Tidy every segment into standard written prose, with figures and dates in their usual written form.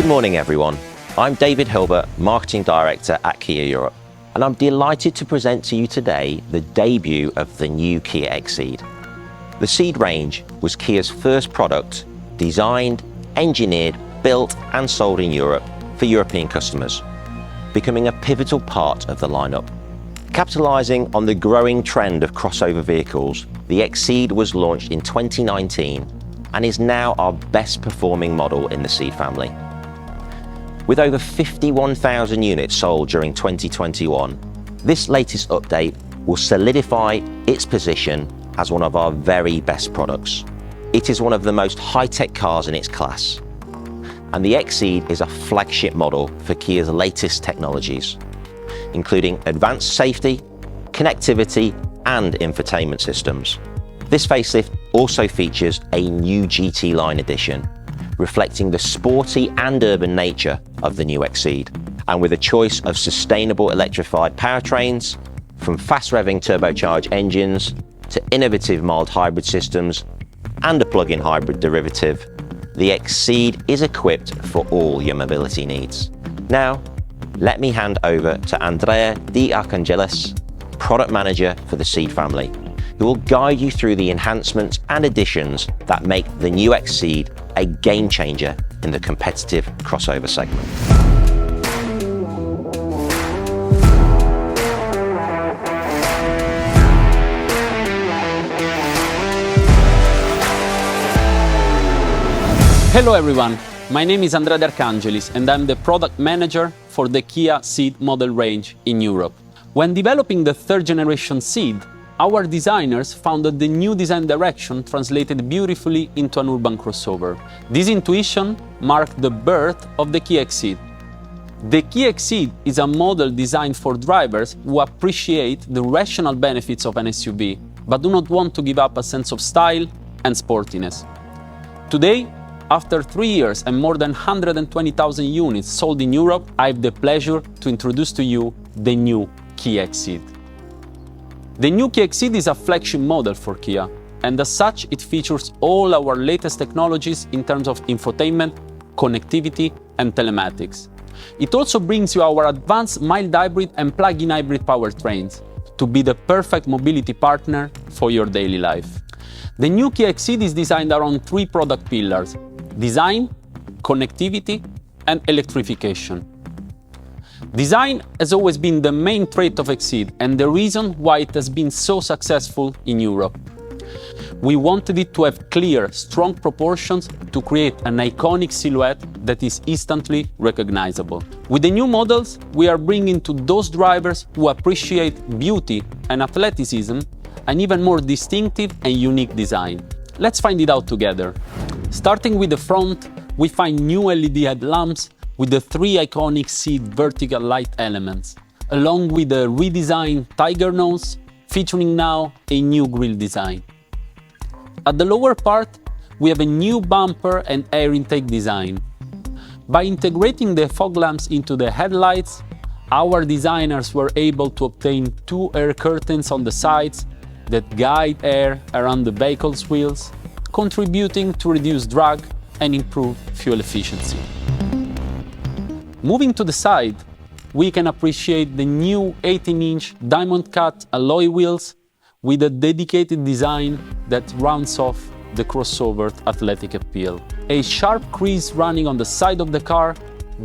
morning, everyone. I'm David Hilbert, Marketing Director at Kia Europe, and I'm delighted to present to you today the debut of the new Kia XCeed. The Ceed range was Kia's first product designed, engineered, built and sold in Europe for European customers, becoming a pivotal part of the lineup. Capitalising on the growing trend of crossover vehicles, the XCeed was launched in 2019 and is now our best performing model in the Ceed family. With over 51,000 units sold during 2021, this latest update will solidify its position as one of our very best products. It is one of the most high-tech cars in its class, and the XCeed is a flagship model for Kia's latest technologies, including advanced safety, connectivity and infotainment systems. This facelift also features a new GT-Line edition, reflecting the sporty and urban nature of the new XCeed, and with a choice of sustainable electrified powertrains, from fast-revving turbocharged engines to innovative mild hybrid systems and a plug-in hybrid derivative, the XCeed is equipped for all your mobility needs. Now, let me hand over to Andrea De Archangelis, Product Manager for the Ceed family, who will guide you through the enhancements and additions that make the new XCeed a game changer in the competitive crossover segment. Hello everyone, my name is Andrea De Archangelis and I'm the product manager for the Kia Ceed model range in Europe. When developing the third generation Ceed, our designers found that the new design direction translated beautifully into an urban crossover. This intuition marked the birth of the Kia XCeed. The Kia XCeed is a model designed for drivers who appreciate the rational benefits of an SUV, but do not want to give up a sense of style and sportiness. Today, after 3 years and more than 120,000 units sold in Europe, I have the pleasure to introduce to you the new Kia XCeed. The new Kia XCeed is a flagship model for Kia, and as such it features all our latest technologies in terms of infotainment, connectivity and telematics. It also brings you our advanced mild hybrid and plug-in hybrid powertrains to be the perfect mobility partner for your daily life. The new Kia XCeed is designed around 3 product pillars: design, connectivity and electrification. Design has always been the main trait of XCeed and the reason why it has been so successful in Europe. We wanted it to have clear, strong proportions to create an iconic silhouette that is instantly recognizable. With the new models, we are bringing to those drivers who appreciate beauty and athleticism an even more distinctive and unique design. Let's find it out together. Starting with the front, we find new LED headlamps with the 3 iconic Ceed vertical light elements, along with a redesigned tiger nose, featuring now a new grille design. At the lower part, we have a new bumper and air intake design. By integrating the fog lamps into the headlights, our designers were able to obtain 2 air curtains on the sides that guide air around the vehicle's wheels, contributing to reduce drag and improve fuel efficiency. Moving to the side, we can appreciate the new 18-inch diamond-cut alloy wheels with a dedicated design that rounds off the crossover's athletic appeal. A sharp crease running on the side of the car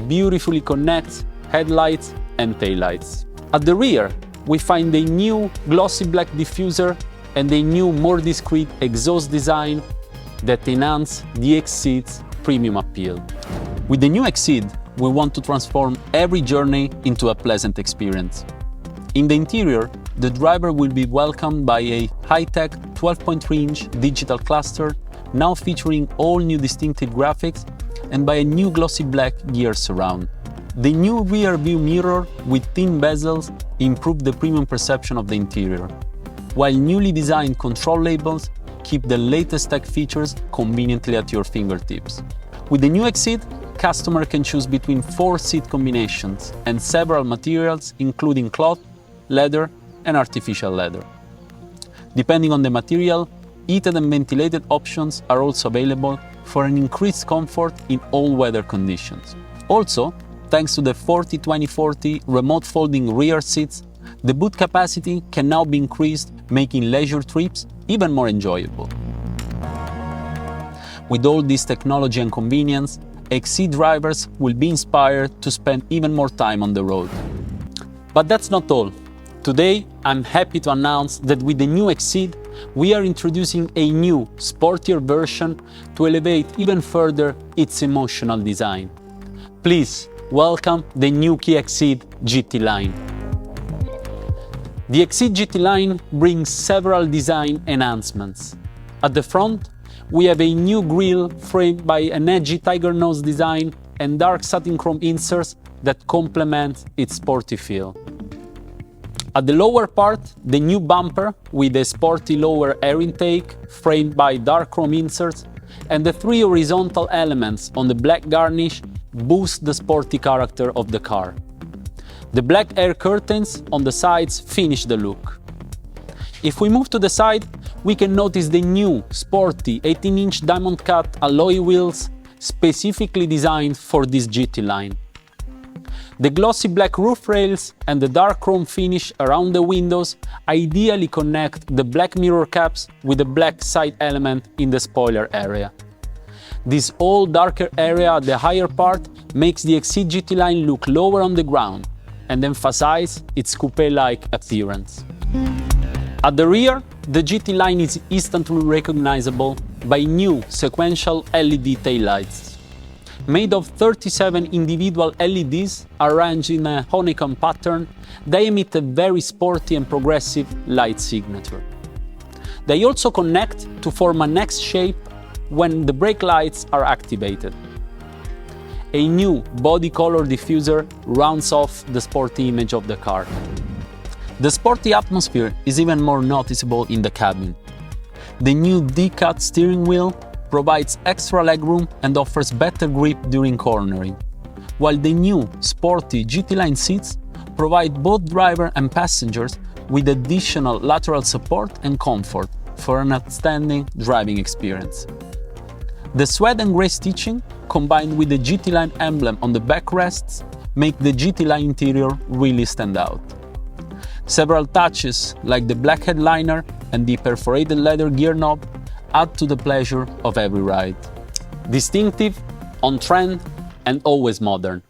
beautifully connects headlights and taillights. At the rear, we find a new glossy black diffuser and a new, more discreet exhaust design that enhance the XCeed's premium appeal. With the new XCeed, we want to transform every journey into a pleasant experience. In the interior, the driver will be welcomed by a high-tech 12.3-inch digital cluster, now featuring all new distinctive graphics, and by a new glossy black gear surround. The new rear view mirror with thin bezels improve the premium perception of the interior, while newly designed control labels keep the latest tech features conveniently at your fingertips. With the new XCeed, customer can choose between 4 seat combinations and several materials including cloth, leather and artificial leather. Depending on the material, heated and ventilated options are also available for an increased comfort in all weather conditions. Also, thanks to the 40-20-40 remote folding rear seats, the boot capacity can now be increased, making leisure trips even more enjoyable. With all this technology and convenience, XCeed drivers will be inspired to spend even more time on the road. But that's not all. Today, I'm happy to announce that with the new XCeed, we are introducing a new, sportier version to elevate even further its emotional design. Please welcome the new Kia XCeed GT-Line. The XCeed GT-Line brings several design enhancements. At the front, we have a new grille framed by an edgy tiger nose design and dark satin chrome inserts that complement its sporty feel. At the lower part, the new bumper with a sporty lower air intake framed by dark chrome inserts and the three horizontal elements on the black garnish boost the sporty character of the car. The black air curtains on the sides finish the look. If we move to the side, we can notice the new, sporty 18-inch diamond-cut alloy wheels specifically designed for this GT line. The glossy black roof rails and the dark chrome finish around the windows ideally connect the black mirror caps with the black side element in the spoiler area. This all darker area at the higher part makes the XCeed GT line look lower on the ground and emphasize its coupe-like appearance. At the rear, the GT line is instantly recognizable by new sequential LED taillights. Made of 37 individual LEDs arranged in a honeycomb pattern, they emit a very sporty and progressive light signature. They also connect to form an X shape when the brake lights are activated. A new body color diffuser rounds off the sporty image of the car. The sporty atmosphere is even more noticeable in the cabin. The new D-cut steering wheel provides extra legroom and offers better grip during cornering, while the new sporty GT-Line seats provide both driver and passengers with additional lateral support and comfort for an outstanding driving experience. The suede and grey stitching, combined with the GT-Line emblem on the backrests, make the GT-Line interior really stand out. Several touches, like the black headliner and the perforated leather gear knob, add to the pleasure of every ride. Distinctive, on-trend, and always modern.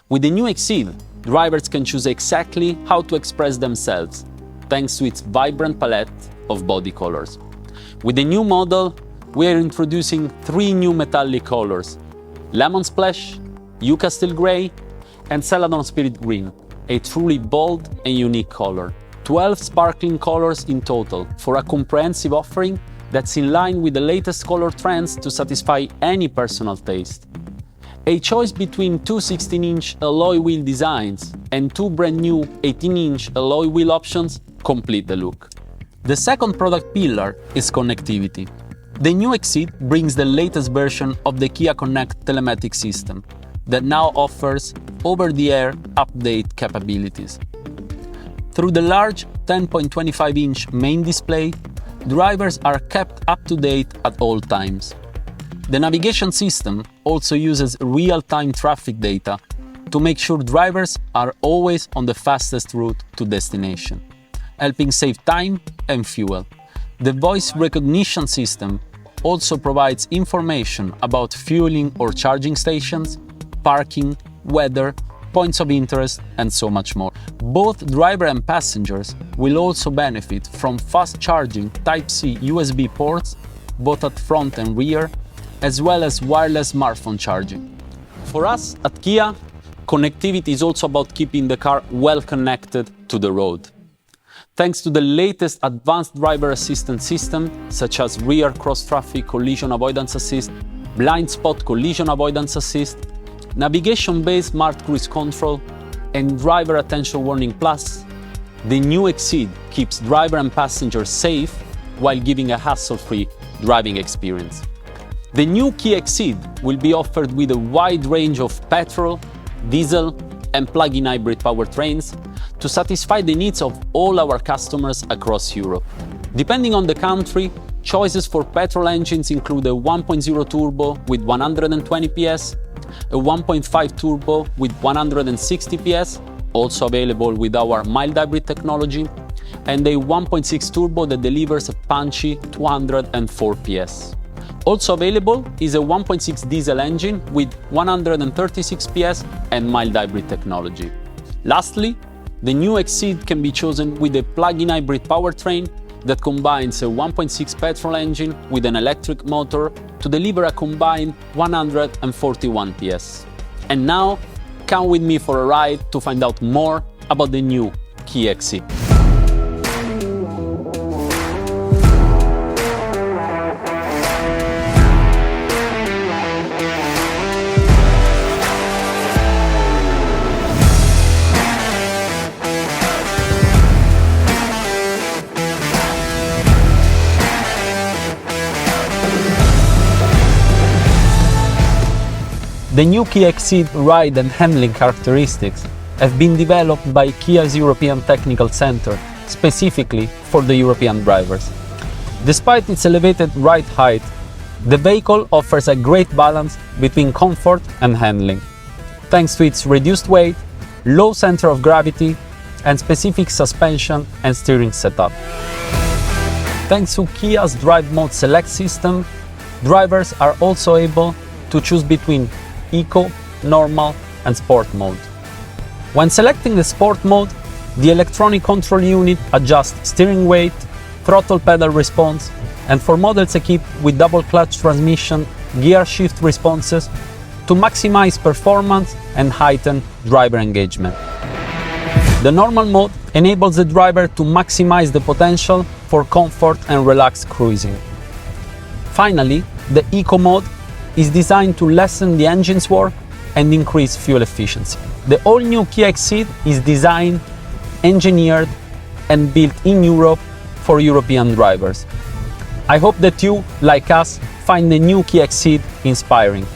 With the new XCeed, drivers can choose exactly how to express themselves, thanks to its vibrant palette of body colors. With the new model, we are introducing three new metallic colors: Lemon Splash, Yucca Steel Grey, and Celadon Spirit Green, a truly bold and unique color. 12 sparkling colors in total for a comprehensive offering that's in line with the latest color trends to satisfy any personal taste. A choice between two 16-inch alloy wheel designs and two brand new 18-inch alloy wheel options complete the look. The second product pillar is connectivity. The new XCeed brings the latest version of the Kia Connect telematics system that now offers over-the-air update capabilities. Through the large 10.25-inch main display, drivers are kept up to date at all times. The navigation system also uses real-time traffic data to make sure drivers are always on the fastest route to destination, helping save time and fuel. The voice recognition system also provides information about fueling or charging stations, parking, weather, points of interest, and so much more. Both driver and passengers will also benefit from fast charging Type-C USB ports, both at front and rear, as well as wireless smartphone charging. For us at Kia, connectivity is also about keeping the car well connected to the road. Thanks to the latest advanced driver assistance system, such as rear cross-traffic collision avoidance assist, blind spot collision avoidance assist, navigation-based smart cruise control, and driver attention warning plus, the new XCeed keeps driver and passengers safe while giving a hassle-free driving experience. The new Kia XCeed will be offered with a wide range of petrol, diesel, and plug-in hybrid powertrains to satisfy the needs of all our customers across Europe. Depending on the country, choices for petrol engines include a 1.0 turbo with 120 PS, a 1.5 turbo with 160 PS, also available with our mild hybrid technology, and a 1.6 turbo that delivers a punchy 204 PS. Also available is a 1.6 diesel engine with 136 PS and mild hybrid technology. Lastly, the new XCeed can be chosen with a plug-in hybrid powertrain that combines a 1.6 petrol engine with an electric motor to deliver a combined 141 PS. And now, come with me for a ride to find out more about the new Kia XCeed. The new Kia XCeed ride and handling characteristics have been developed by Kia's European Technical Center, specifically for the European drivers. Despite its elevated ride height, the vehicle offers a great balance between comfort and handling, thanks to its reduced weight, low center of gravity, and specific suspension and steering setup. Thanks to Kia's Drive Mode Select system, drivers are also able to choose between Eco, Normal, and Sport mode. When selecting the Sport mode, the electronic control unit adjusts steering weight, throttle pedal response, and for models equipped with double clutch transmission, gear shift responses to maximize performance and heighten driver engagement. The Normal mode enables the driver to maximize the potential for comfort and relaxed cruising. Finally, the Eco mode is designed to lessen the engine's work and increase fuel efficiency. The all-new Kia XCeed is designed, engineered, and built in Europe for European drivers. I hope that you, like us, find the new Kia XCeed inspiring.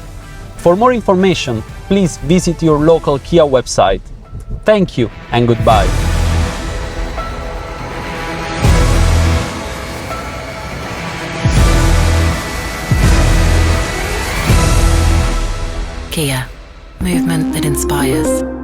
For more information, please visit your local Kia website. Thank you and goodbye. Kia, movement that inspires.